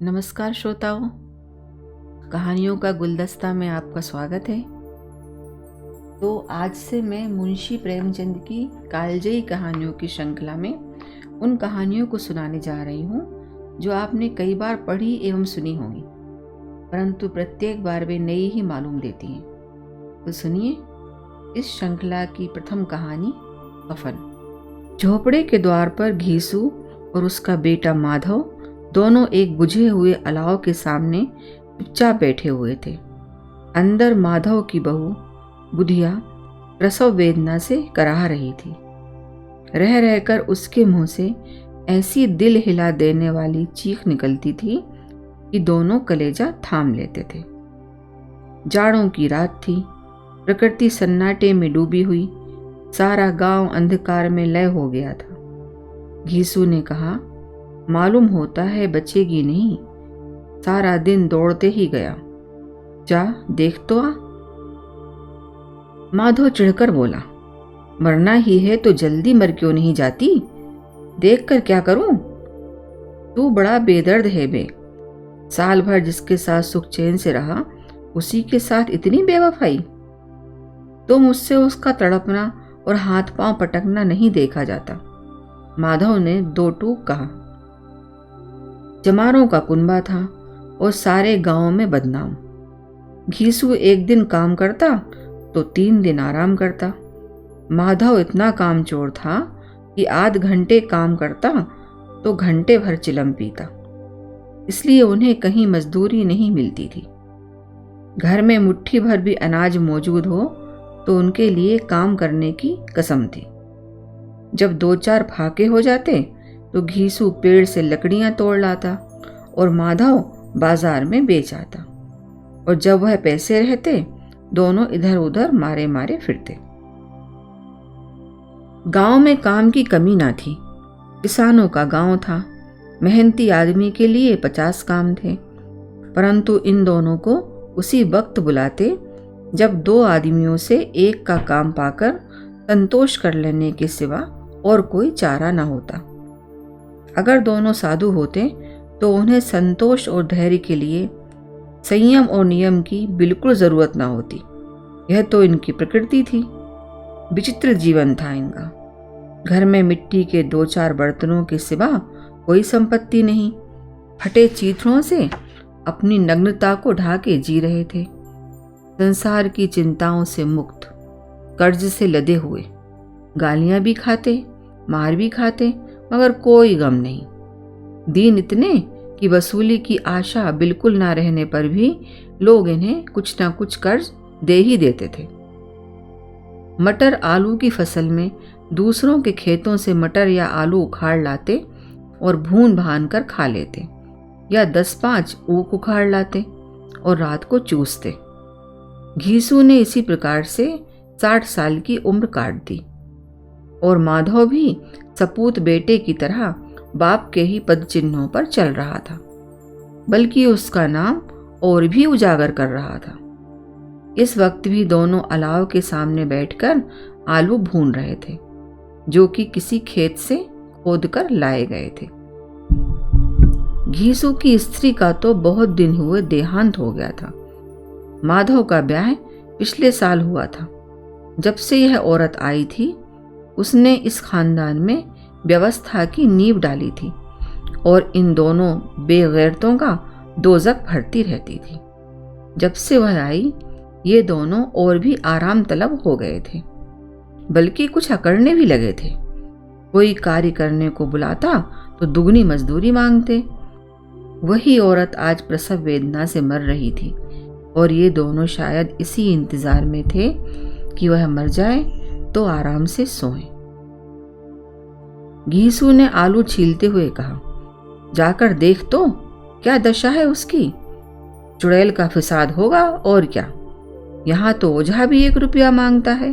नमस्कार श्रोताओं, कहानियों का गुलदस्ता में आपका स्वागत है। तो आज से मैं मुंशी प्रेमचंद की कालजयी कहानियों की श्रृंखला में उन कहानियों को सुनाने जा रही हूँ जो आपने कई बार पढ़ी एवं सुनी होंगी, परंतु प्रत्येक बार वे नई ही मालूम देती हैं। तो सुनिए इस श्रृंखला की प्रथम कहानी, कफन। झोपड़े के द्वार पर घीसू और उसका बेटा माधव दोनों एक बुझे हुए अलाव के सामने चुपचाप बैठे हुए थे। अंदर माधव की बहू बुधिया प्रसव वेदना से कराह रही थी। रह रहकर उसके मुंह से ऐसी दिल हिला देने वाली चीख निकलती थी कि दोनों कलेजा थाम लेते थे। जाड़ों की रात थी, प्रकृति सन्नाटे में डूबी हुई, सारा गांव अंधकार में लय हो गया था। घीसू ने कहा, मालूम होता है बचेगी नहीं, सारा दिन दौड़ते ही गया, जा देख तो आ। माधव चिढ़कर बोला, मरना ही है तो जल्दी मर क्यों नहीं जाती, देख कर क्या करूं? तू बड़ा बेदर्द है बे, साल भर जिसके साथ सुख चैन से रहा उसी के साथ इतनी बेवफाई। तो मुझसे उसका तड़पना और हाथ पांव पटकना नहीं देखा जाता। माधव ने दो टूक कहा। जमारों का कुनबा था और सारे गांव में बदनाम। घीसू एक दिन काम करता तो 3 दिन आराम करता। माधव इतना कामचोर था कि आध घंटे काम करता तो घंटे भर चिलम पीता, इसलिए उन्हें कहीं मजदूरी नहीं मिलती थी। घर में मुट्ठी भर भी अनाज मौजूद हो तो उनके लिए काम करने की कसम थी। जब 2-4 फाके हो जाते तो घीसू पेड़ से लकड़ियां तोड़ लाता और माधव बाजार में बेच आता, और जब वह पैसे रहते दोनों इधर उधर मारे मारे फिरते। गांव में काम की कमी ना थी। किसानों का गांव था, मेहनती आदमी के लिए 50 काम थे, परंतु इन दोनों को उसी वक्त बुलाते जब 2 आदमियों से एक का काम पाकर संतोष कर लेने के सिवा और कोई चारा न होता। अगर दोनों साधु होते तो उन्हें संतोष और धैर्य के लिए संयम और नियम की बिल्कुल जरूरत ना होती। यह तो इनकी प्रकृति थी। विचित्र जीवन था इनका। घर में मिट्टी के 2-4 बर्तनों के सिवा कोई संपत्ति नहीं। फटे चीथड़ों से अपनी नग्नता को ढाके जी रहे थे। संसार की चिंताओं से मुक्त, कर्ज से लदे हुए, गालियां भी खाते, मार भी खाते, मगर कोई गम नहीं। दीन इतने कि वसूली की आशा बिल्कुल ना रहने पर भी लोग इन्हें कुछ ना कुछ कर्ज दे ही देते थे। मटर आलू की फसल में दूसरों के खेतों से मटर या आलू उखाड़ लाते और भून भान कर खा लेते, या 10-5 ऊख उखाड़ लाते और रात को चूसते। घीसू ने इसी प्रकार से 60 साल की उम्र काट दी, और माधव भी सपूत बेटे की तरह बाप के ही पद चिन्हों पर चल रहा था, बल्कि उसका नाम और भी उजागर कर रहा था। इस वक्त भी दोनों अलाव के सामने बैठकर आलू भून रहे थे, जो कि किसी खेत से खोद कर लाए गए थे। घीसू की स्त्री का तो बहुत दिन हुए देहांत हो गया था। माधव का ब्याह पिछले साल हुआ था। जब से यह औरत आई थी उसने इस खानदान में व्यवस्था की नींव डाली थी, और इन दोनों बेगैरतों का दोजक भरती रहती थी। जब से वह आई ये दोनों और भी आराम तलब हो गए थे, बल्कि कुछ अकड़ने भी लगे थे। कोई कार्य करने को बुलाता तो दुगनी मजदूरी मांगते। वही औरत आज प्रसव वेदना से मर रही थी, और ये दोनों शायद इसी इंतजार में थे कि वह मर जाए तो आराम से सोएं। घीसू ने आलू छीलते हुए कहा, जाकर देख तो क्या दशा है उसकी। चुड़ैल का फिसाद होगा और क्या, यहां तो ओझा भी 1 रुपया मांगता है।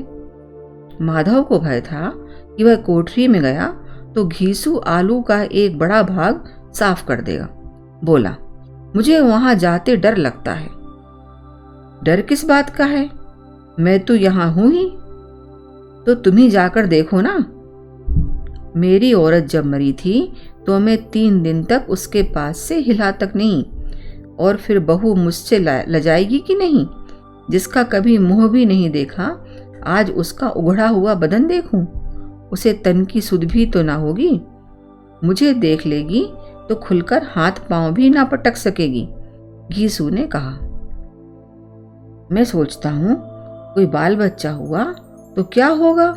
माधव को भय था कि वह कोठरी में गया तो घीसू आलू का एक बड़ा भाग साफ कर देगा। बोला, मुझे वहां जाते डर लगता है। डर किस बात का है, मैं तो यहां हूं ही, तो तुम ही जाकर देखो ना। मेरी औरत जब मरी थी तो मैं 3 दिन तक उसके पास से हिला तक नहीं। और फिर बहू मुझसे लजाएगी कि नहीं? जिसका कभी मुंह भी नहीं देखा, आज उसका उघड़ा हुआ बदन देखूं? उसे तन की सुध भी तो ना होगी। मुझे देख लेगी तो खुलकर हाथ पांव भी ना पटक सकेगी। घीसू ने कहा। मैं सोचता हूं कोई बाल बच्चा हुआ तो क्या होगा?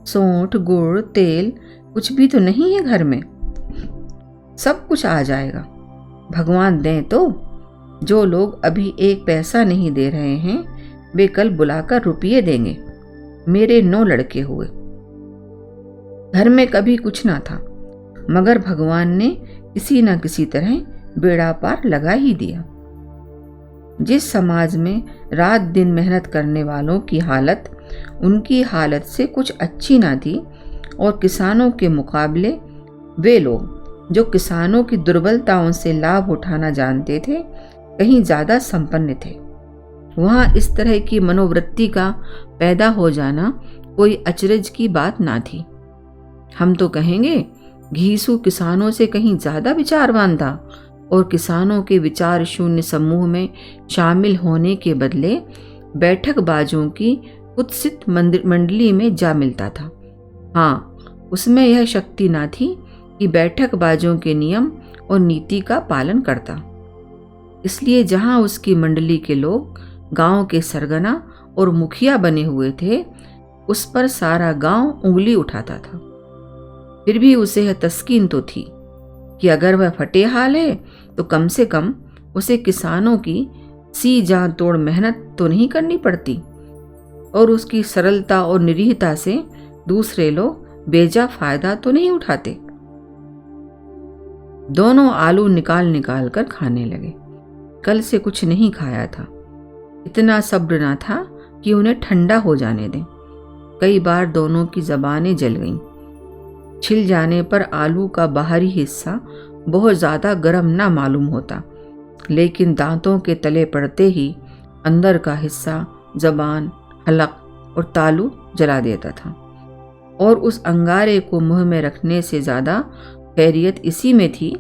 सौंठ, गुड़, तेल कुछ भी तो नहीं है घर में। सब कुछ आ जाएगा, भगवान दें तो। जो लोग अभी 1 पैसा नहीं दे रहे हैं, वे कल बुलाकर रुपये देंगे। मेरे 9 लड़के हुए। घर में कभी कुछ ना था, मगर भगवान ने किसी न किसी तरह बेड़ा पार लगा ही दिया। जिस समाज में रात दिन मेहनत करने वालों की हालत उनकी हालत से कुछ अच्छी ना थी, और किसानों के मुकाबले वे लोग जो किसानों की दुर्बलताओं से लाभ उठाना जानते थे, कहीं ज़्यादा संपन्न थे, वहाँ इस तरह की मनोवृत्ति का पैदा हो जाना कोई अचरज की बात ना थी। हम तो कहेंगे घीसू किसानों से कहीं ज़्यादा विचारवान था, और किसानों के विचार शून्य समूह में शामिल होने के बदले बैठकबाजों की कुत्सित मंडली में जा मिलता था। हाँ, उसमें यह शक्ति ना थी कि बैठकबाजों के नियम और नीति का पालन करता। इसलिए जहाँ उसकी मंडली के लोग गांव के सरगना और मुखिया बने हुए थे, उस पर सारा गांव उंगली उठाता था। फिर भी उसे यह तस्कीन तो थी कि अगर वह फटे हाल है तो कम से कम उसे किसानों की सी जान तोड़ मेहनत तो नहीं करनी पड़ती, और उसकी सरलता और निरीहता से दूसरे लोग बेजा फायदा तो नहीं उठाते। दोनों आलू निकाल निकाल कर खाने लगे। कल से कुछ नहीं खाया था। इतना सब्र ना था कि उन्हें ठंडा हो जाने दें। कई बार दोनों की जबानें जल गईं। छिल जाने पर आलू का बाहरी हिस्सा बहुत ज़्यादा गर्म ना मालूम होता, लेकिन दांतों के तले पड़ते ही अंदर का हिस्सा जबान, हलक और तालू जला देता था। और उस अंगारे को मुंह में रखने से ज़्यादा खैरियत इसी में थी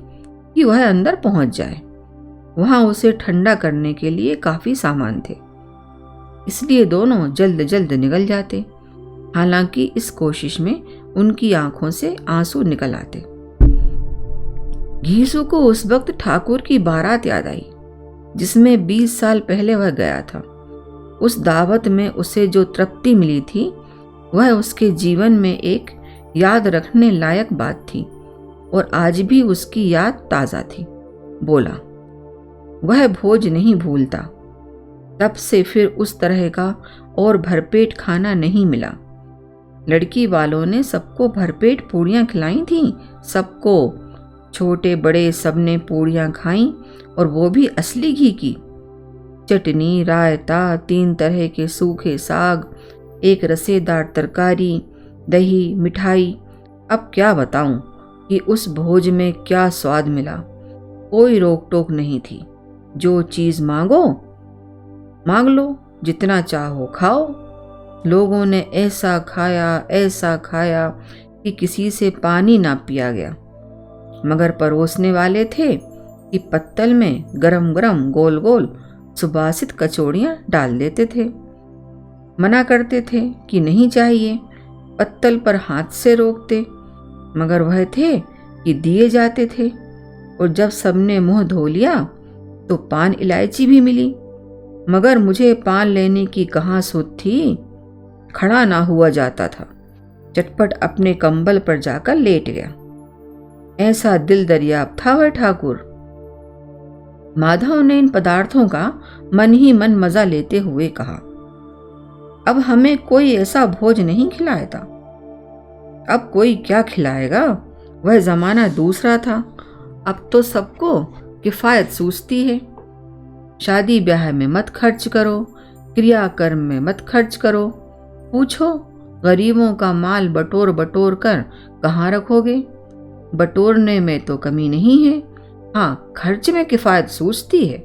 कि वह अंदर पहुंच जाए। वहां उसे ठंडा करने के लिए काफ़ी सामान थे, इसलिए दोनों जल्द जल्द निकल जाते। हालांकि इस कोशिश में उनकी आंखों से आंसू निकल आते। घीसू को उस वक्त ठाकुर की बारात याद आई, जिसमें 20 साल पहले वह गया था। उस दावत में उसे जो तृप्ति मिली थी, वह उसके जीवन में एक याद रखने लायक बात थी, और आज भी उसकी याद ताज़ा थी। बोला, वह भोज नहीं भूलता। तब से फिर उस तरह का और भरपेट खाना नहीं मिला। लड़की वालों ने सबको भरपेट पूड़ियाँ खिलाई थीं, सबको, छोटे बड़े सबने पूड़ियाँ खाईं, और वो भी असली घी की। चटनी, रायता, 3 तरह के सूखे साग, एक रसेदार तरकारी, दही, मिठाई। अब क्या बताऊं कि उस भोज में क्या स्वाद मिला। कोई रोक टोक नहीं थी। जो चीज़ मांगो मांग लो, जितना चाहो खाओ। लोगों ने ऐसा खाया कि किसी से पानी ना पिया गया, मगर परोसने वाले थे कि पत्तल में गरम गरम गोल गोल सुबासित कचौड़ियाँ डाल देते थे। मना करते थे कि नहीं चाहिए, पत्तल पर हाथ से रोकते, मगर वह थे कि दिए जाते थे। और जब सबने मुंह धो लिया तो पान इलायची भी मिली, मगर मुझे पान लेने की कहाँ सुध थी। खड़ा ना हुआ जाता था, चटपट अपने कंबल पर जाकर लेट गया। ऐसा दिल दरियाब था वह ठाकुर। माधव ने इन पदार्थों का मन ही मन मजा लेते हुए कहा, अब हमें कोई ऐसा भोज नहीं खिलाएगा। अब कोई क्या खिलाएगा, वह जमाना दूसरा था। अब तो सबको किफायत सूझती है। शादी ब्याह में मत खर्च करो, क्रियाकर्म में मत खर्च करो। पूछो, गरीबों का माल बटोर बटोर कर कहाँ रखोगे? बटोरने में तो कमी नहीं है, हाँ खर्च में किफायत सूझती है।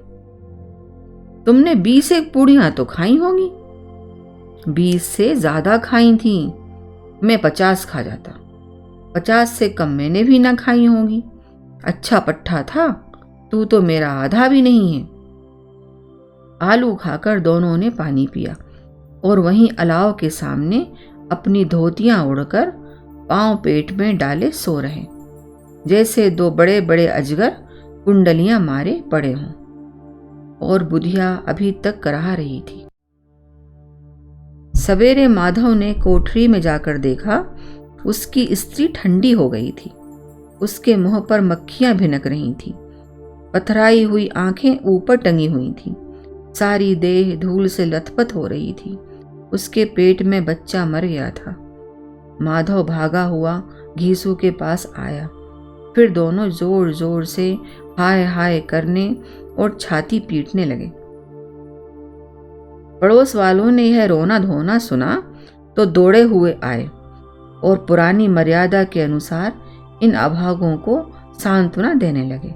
तुमने 20 एक पूड़ियाँ तो खाई होंगी। 20 से ज्यादा खाई थी, मैं 50 खा जाता। 50 से कम मैंने भी ना खाई होंगी। अच्छा पट्टा था, तू तो मेरा आधा भी नहीं है। आलू खाकर दोनों ने पानी पिया और वहीं अलाव के सामने अपनी धोतियां उड़कर पांव पेट में डाले सो रहे, जैसे दो बड़े बड़े अजगर कुंडलियां मारे पड़े हों। और बुधिया अभी तक कराह रही थी। सवेरे माधव ने कोठरी में जाकर देखा, उसकी स्त्री ठंडी हो गई थी। उसके मुंह पर मक्खियां भिनक रही थीं। पथराई हुई आंखें ऊपर टंगी हुई थीं। सारी देह धूल से लथपथ हो रही थी। उसके पेट में बच्चा मर गया था। माधव भागा हुआ घीसू के पास आया। फिर दोनों जोर जोर से हाय हाय करने और छाती पीटने लगे। पड़ोस वालों ने यह रोना धोना सुना तो दौड़े हुए आए और पुरानी मर्यादा के अनुसार इन अभागों को सांत्वना देने लगे,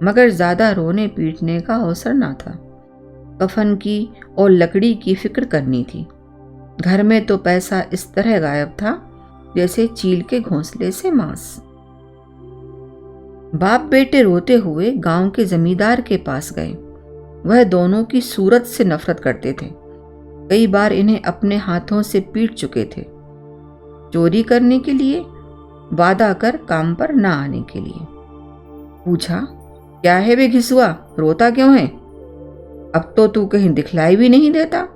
मगर ज्यादा रोने पीटने का अवसर ना था। कफन की और लकड़ी की फिक्र करनी थी। घर में तो पैसा इस तरह गायब था जैसे चील के घोंसले से मांस। बाप बेटे रोते हुए गांव के जमींदार के पास गए। वह दोनों की सूरत से नफरत करते थे। कई बार इन्हें अपने हाथों से पीट चुके थे, चोरी करने के लिए, वादा कर काम पर न आने के लिए। पूछा, क्या है बे घिसुआ, रोता क्यों है? अब तो तू कहीं दिखलाई भी नहीं देता।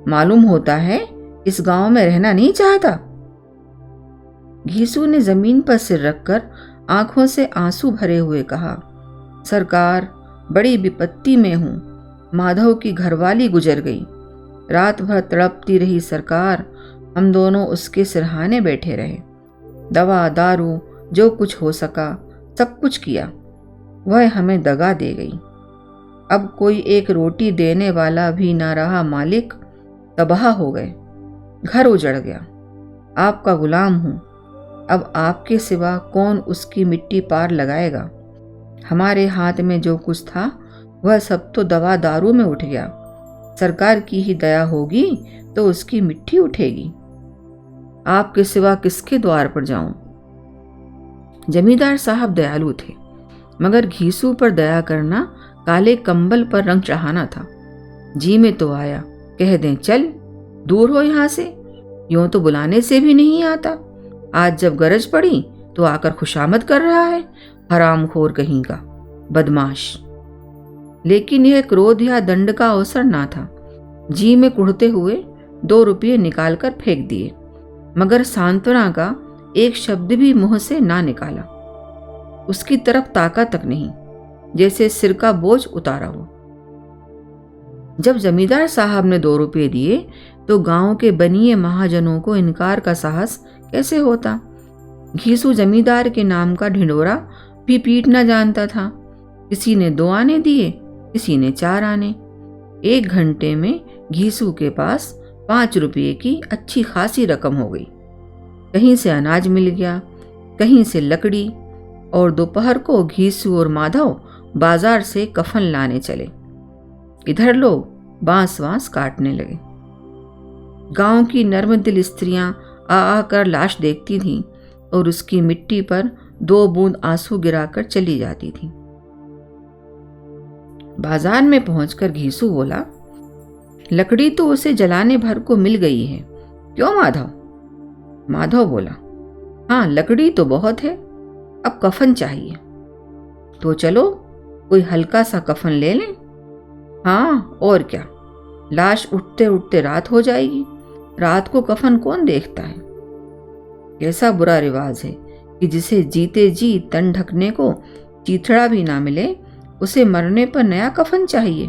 मालूम होता है इस गांव में रहना नहीं चाहता। घीसू ने जमीन पर सिर रखकर आंखों से आंसू भरे हुए कहा, सरकार, बड़ी विपत्ति में हूं। माधव की घरवाली गुजर गई। रात भर तड़पती रही सरकार। हम दोनों उसके सिरहाने बैठे रहे। दवा दारू जो कुछ हो सका सब कुछ किया। वह हमें दगा दे गई। अब कोई एक रोटी देने वाला भी ना रहा। मालिक, तबाह हो गए। घर उजड़ गया। आपका गुलाम हूं। अब आपके सिवा कौन उसकी मिट्टी पार लगाएगा? हमारे हाथ में जो कुछ था वह सब तो दवा दारू में उठ गया। सरकार की ही दया होगी तो उसकी मिट्टी उठेगी। आपके सिवा किसके द्वार पर जाऊं? जमींदार साहब दयालु थे, मगर घीसू पर दया करना काले कंबल पर रंग चढ़ाना था। जी में तो आया, कह दें चल दूर हो यहां से, यूं तो बुलाने से भी नहीं आता। आज जब गरज पड़ी तो आकर खुशामद कर रहा है, हरामखोर कहीं का, बदमाश। लेकिन यह क्रोध या दंड का अवसर ना था। जी में कुढ़ते हुए 2 रुपये निकालकर फेंक दिए, मगर सांत्वना का एक शब्द भी मुंह से ना निकाला। उसकी तरफ ताका तक नहीं, जैसे सिर का बोझ उतारा हो। जब जमींदार साहब ने 2 रुपये दिए तो गांव के बनिए महाजनों को इनकार का साहस कैसे होता? घीसू जमींदार के नाम का ढिंडोरा भी पीट न जानता था। किसी ने 2 आने दिए, किसी ने 4 आने। 1 घंटे में घीसू के पास 5 रुपये की अच्छी खासी रकम हो गई। कहीं से अनाज मिल गया, कहीं से लकड़ी, और दोपहर को घीसू और माधव बाजार से कफन लाने चले। इधर लोग बांस वांस काटने लगे। गांव की नर्मदिल स्त्रियां आ आकर लाश देखती थीं और उसकी मिट्टी पर 2 बूंद आंसू गिराकर चली जाती थीं। बाजार में पहुंचकर घीसू बोला, लकड़ी तो उसे जलाने भर को मिल गई है, क्यों माधव? माधव बोला, हाँ लकड़ी तो बहुत है, अब कफन चाहिए। तो चलो कोई हल्का सा कफन ले लें। हाँ और क्या, लाश उठते उठते रात हो जाएगी। रात को कफन कौन देखता है? कैसा बुरा रिवाज है कि जिसे जीते जी तन ढकने को चीथड़ा भी ना मिले, उसे मरने पर नया कफन चाहिए।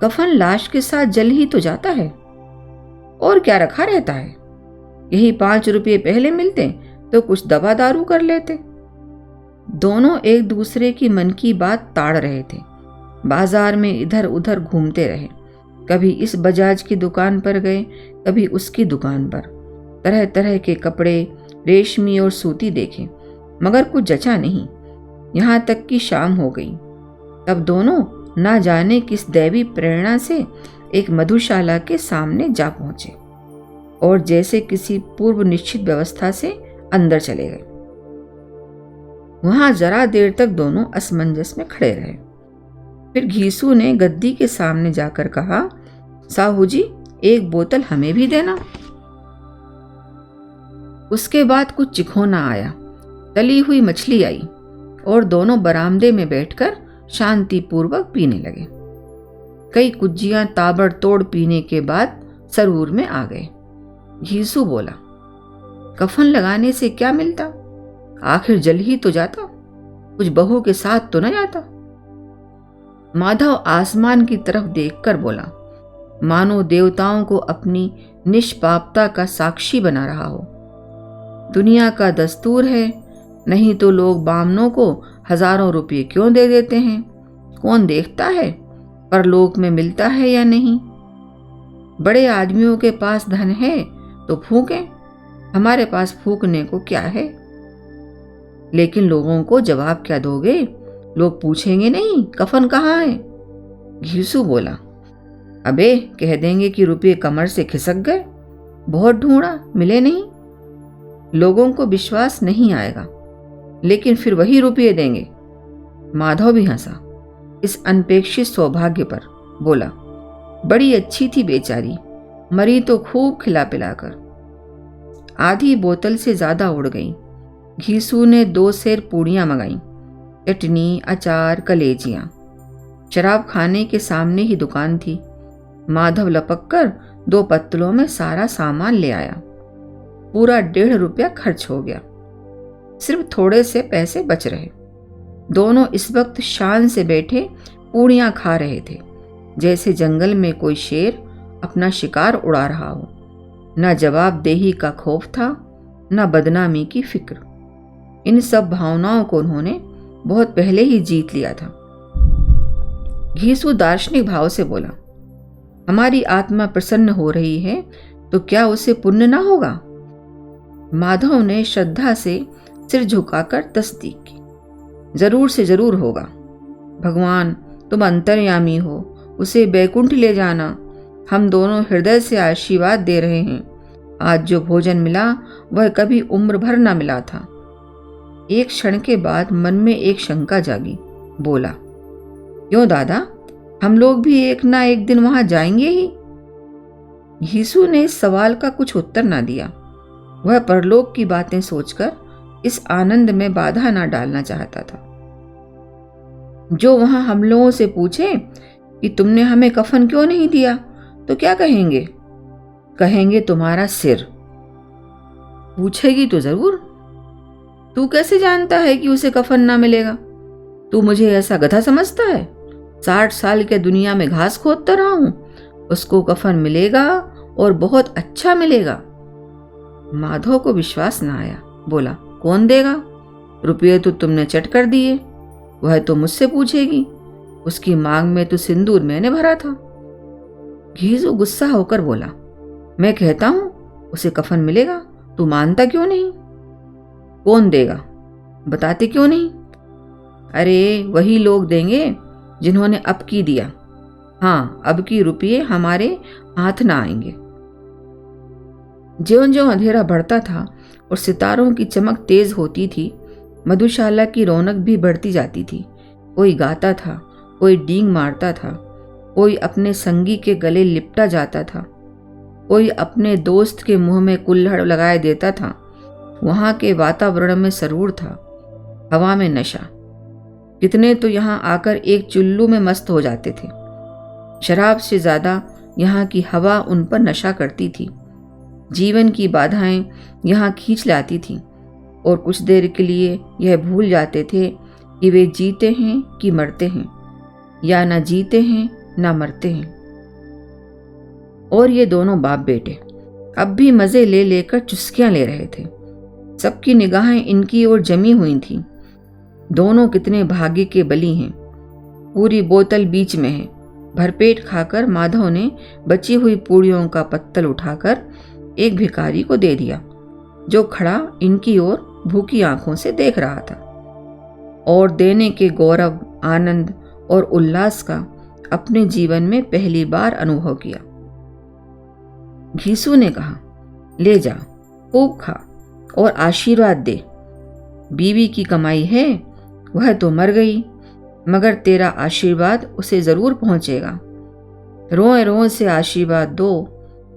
कफन लाश के साथ जल ही तो जाता है, और क्या रखा रहता है? यही 5 रुपये पहले मिलते तो कुछ दवा दारू कर लेते। दोनों एक दूसरे की मन की बात ताड़ रहे थे। बाजार में इधर उधर घूमते रहे। कभी इस बजाज की दुकान पर गए, कभी उसकी दुकान पर। तरह तरह के कपड़े, रेशमी और सूती देखे, मगर कुछ जचा नहीं। यहाँ तक कि शाम हो गई। तब दोनों ना जाने किस दैवी प्रेरणा से एक मधुशाला के सामने जा पहुंचे और जैसे किसी पूर्व निश्चित व्यवस्था से अंदर चले गए। वहां जरा देर तक दोनों असमंजस में खड़े रहे। फिर घीसू ने गद्दी के सामने जाकर कहा, साहू जी, एक बोतल हमें भी देना। उसके बाद कुछ चिखोना आया, तली हुई मछली आई और दोनों बरामदे में बैठकर शांतिपूर्वक पीने लगे। कई कुज्जियां ताबड़तोड़ पीने के बाद सरूर में आ गए। घीसू बोला, कफन लगाने से क्या मिलता? आखिर जल ही तो जाता, कुछ बहू के साथ तो न जाता। माधव आसमान की तरफ देखकर बोला, मानो देवताओं को अपनी निष्पापता का साक्षी बना रहा हो। दुनिया का दस्तूर है, नहीं तो लोग बामनों को हजारों रुपये क्यों दे देते हैं? कौन देखता है परलोक में मिलता है या नहीं? बड़े आदमियों के पास धन है तो फूकें, हमारे पास फूकने को क्या है? लेकिन लोगों को जवाब क्या दोगे? लोग पूछेंगे नहीं कफन कहाँ है? घीसू बोला, अबे कह देंगे कि रुपये कमर से खिसक गए, बहुत ढूंढा मिले नहीं। लोगों को विश्वास नहीं आएगा, लेकिन फिर वही रुपये देंगे। माधव भी हंसा इस अनपेक्षित सौभाग्य पर, बोला, बड़ी अच्छी थी बेचारी, मरी तो खूब खिला पिलाकर। आधी बोतल से ज्यादा उड़ गई। घीसू ने 2 सेर पूड़ियां मंगाई, चटनी, अचार, कलेजियां। शराब खाने के सामने ही दुकान थी। माधव लपक कर 2 पत्तलों में सारा सामान ले आया। पूरा 1.5 रुपया खर्च हो गया। सिर्फ थोड़े से पैसे बच रहे। दोनों इस वक्त शान से बैठे पूड़ियां खा रहे थे, जैसे जंगल में कोई शेर अपना शिकार उड़ा रहा हो। न जवाबदेही का खौफ था, न बदनामी की फिक्र। इन सब भावनाओं को उन्होंने बहुत पहले ही जीत लिया था। घीसू दार्शनिक भाव से बोला, हमारी आत्मा प्रसन्न हो रही है तो क्या उसे पुण्य ना होगा? माधव ने श्रद्धा से सिर झुकाकर तस्दीक की, जरूर से जरूर होगा। भगवान तुम अंतर्यामी हो, उसे बैकुंठ ले जाना। हम दोनों हृदय से आशीर्वाद दे रहे हैं। आज जो भोजन मिला वह कभी उम्र भर ना मिला था। एक क्षण के बाद मन में एक शंका जागी। बोला, क्यों दादा, हम लोग भी एक ना एक दिन वहां जाएंगे ही। घीसू ने इस सवाल का कुछ उत्तर ना दिया। वह परलोक की बातें सोचकर इस आनंद में बाधा ना डालना चाहता था। जो वहां हम लोगों से पूछे कि तुमने हमें कफन क्यों नहीं दिया, तो क्या कहेंगे? कहेंगे तुम्हारा सिर। पूछेगी तो जरूर, तू कैसे जानता है कि उसे कफन ना मिलेगा? तू मुझे ऐसा गधा समझता है? 60 साल के दुनिया में घास खोदता रहा हूं, उसको कफन मिलेगा और बहुत अच्छा मिलेगा। माधव को विश्वास ना आया। बोला, कौन देगा? रुपये तो तुमने चट कर दिए, वह तो मुझसे पूछेगी। उसकी मांग में तो सिंदूर मैंने भरा था। घीसू गुस्सा होकर बोला, मैं कहता हूं उसे कफन मिलेगा, तू मानता क्यों नहीं? कौन देगा, बताते क्यों नहीं? अरे वही लोग देंगे जिन्होंने अब की दिया। हाँ, अब की रुपये हमारे हाथ ना आएंगे। ज्यों ज्यों अंधेरा बढ़ता था और सितारों की चमक तेज होती थी, मधुशाला की रौनक भी बढ़ती जाती थी। कोई गाता था, कोई डींग मारता था, कोई अपने संगी के गले लिपटा जाता था, कोई अपने दोस्त के मुंह में कुल्हड़ लगाए देता था। वहां के वातावरण में सरूर था, हवा में नशा। कितने तो यहां आकर एक चुल्लू में मस्त हो जाते थे। शराब से ज्यादा यहाँ की हवा उन पर नशा करती थी। जीवन की बाधाएं यहाँ खींच लाती थीं और कुछ देर के लिए यह भूल जाते थे कि वे जीते हैं कि मरते हैं, या ना जीते हैं ना मरते हैं। और ये दोनों बाप बेटे अब भी मजे ले लेकर चुस्कियां ले रहे थे। सबकी निगाहें इनकी ओर जमी हुई थीं। दोनों कितने भाग्य के बली हैं। पूरी बोतल बीच में है। भरपेट खाकर माधव ने बची हुई पूड़ियों का पत्तल उठाकर एक भिखारी को दे दिया, जो खड़ा इनकी ओर भूखी आंखों से देख रहा था। और देने के गौरव, आनंद और उल्लास का अपने जीवन में पहली बार अनुभव किया। घीसू ने कहा, ले जा, खूब खा और आशीर्वाद दे। बीवी की कमाई है वह तो मर गई, मगर तेरा आशीर्वाद उसे जरूर पहुंचेगा। रोए रोए से आशीर्वाद दो,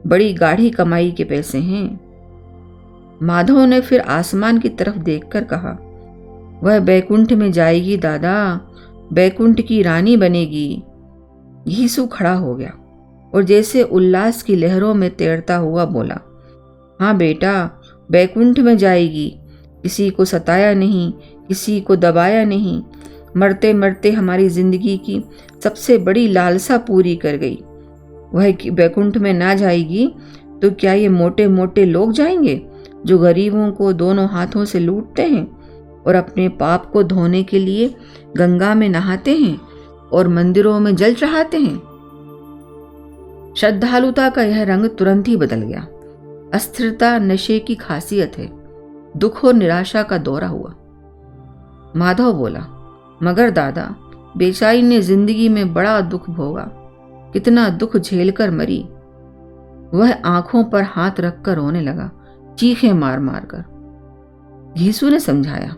बड़ी गाढ़ी कमाई के पैसे हैं। माधव ने फिर आसमान की तरफ देखकर कहा, वह बैकुंठ में जाएगी दादा, बैकुंठ की रानी बनेगी। घीसू खड़ा हो गया और जैसे उल्लास की लहरों में तैरता हुआ बोला, हाँ बेटा, बैकुंठ में जाएगी। किसी को सताया नहीं, किसी को दबाया नहीं, मरते मरते हमारी जिंदगी की सबसे बड़ी लालसा पूरी कर गई। वह बैकुंठ में ना जाएगी तो क्या ये मोटे मोटे लोग जाएंगे जो गरीबों को दोनों हाथों से लूटते हैं और अपने पाप को धोने के लिए गंगा में नहाते हैं और मंदिरों में जल चढ़ाते हैं। श्रद्धालुता का यह रंग तुरंत ही बदल गया। अस्थिरता नशे की खासियत है। दुख और निराशा का दौरा हुआ। माधव बोला, मगर दादा, बेचारी ने जिंदगी में बड़ा दुख भोगा, कितना दुख झेलकर मरी। वह आंखों पर हाथ रखकर रोने लगा, चीखें मार मार कर। घीसू ने समझाया,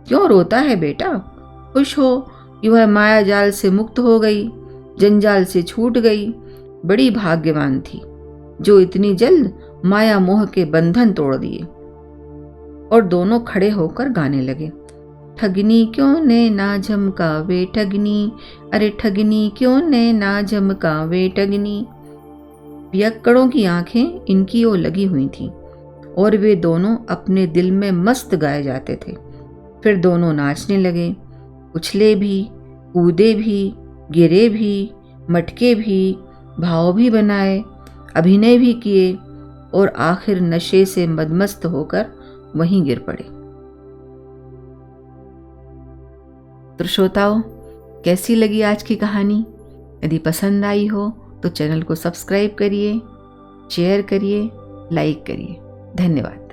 क्यों रोता है बेटा, खुश हो कि वह माया जाल से मुक्त हो गई, जंजाल से छूट गई। बड़ी भाग्यवान थी जो इतनी जल्द माया मोह के बंधन तोड़ दिए। और दोनों खड़े होकर गाने लगे, ठगनी क्यों ने ना झमकावे ठगनी, अरे ठगनी क्यों ने ना झमकावे ठगनी। पियक्कड़ों की आंखें इनकी ओर लगी हुई थीं और वे दोनों अपने दिल में मस्त गाए जाते थे। फिर दोनों नाचने लगे, उछले भी, कूदे भी, गिरे भी, मटके भी, भाव भी बनाए, अभिनय भी किए और आखिर नशे से मदमस्त होकर वहीं गिर पड़े। तो श्रोताओं, कैसी लगी आज की कहानी? यदि पसंद आई हो तो चैनल को सब्सक्राइब करिए, शेयर करिए, लाइक करिए। धन्यवाद।